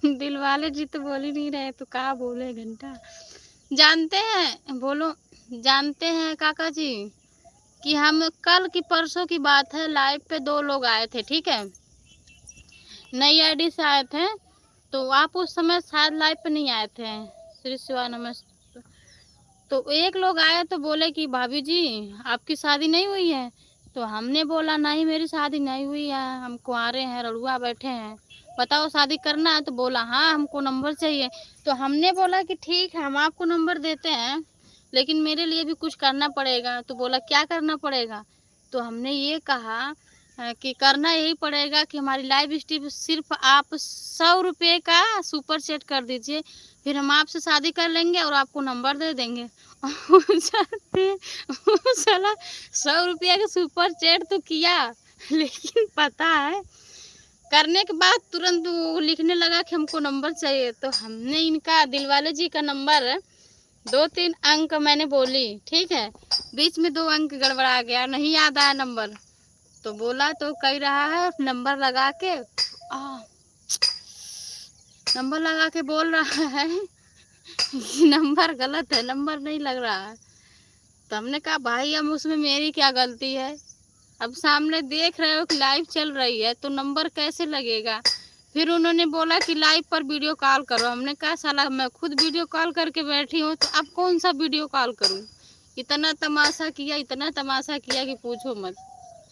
दिलवाले जी तो बोल ही नहीं रहे तो क्या बोले घंटा। जानते हैं बोलो, जानते हैं काका जी कि हम कल की परसों की बात है, लाइव पे 2 लोग आए थे, ठीक है? नई आईडी से आए थे, तो आप उस समय शायद लाइव पे नहीं आए थे। श्री शिवा नमस्ते। तो एक लोग आए तो बोले कि भाभी जी आपकी शादी नहीं हुई है? तो हमने बोला नहीं मेरी शादी नहीं हुई है, हम कुंवारे हैं, रड़ुआ बैठे हैं, बताओ शादी करना है? तो बोला हाँ हमको नंबर चाहिए। तो हमने बोला कि ठीक है हम आपको नंबर देते हैं, लेकिन मेरे लिए भी कुछ करना पड़ेगा। तो बोला क्या करना पड़ेगा? तो हमने ये कहा कि करना यही पड़ेगा कि हमारी लाइव स्ट्रीम सिर्फ आप 100 रुपये का सुपर चैट कर दीजिए, फिर हम आपसे शादी कर लेंगे और आपको नंबर दे देंगे। साला 100 रुपया का सुपर चैट तो किया, लेकिन पता है करने के बाद तुरंत वो लिखने लगा कि हमको नंबर चाहिए। तो हमने इनका दिलवाले जी का नंबर 2-3 अंक मैंने बोली, ठीक है, बीच में 2 अंक गड़बड़ा गया, नहीं याद आया नंबर। तो बोला तो कह रहा है नंबर लगा के नंबर लगा के बोल रहा है कि नंबर गलत है, नंबर नहीं लग रहा है। तो हमने कहा भाई अब उसमें मेरी क्या गलती है? अब सामने देख रहे हो कि लाइव चल रही है तो नंबर कैसे लगेगा? फिर उन्होंने बोला कि लाइव पर वीडियो कॉल करो। हमने कहा साला मैं खुद वीडियो कॉल करके बैठी हूँ, तो अब कौन सा वीडियो कॉल करूँ? इतना तमाशा किया, इतना तमाशा किया कि पूछो मत।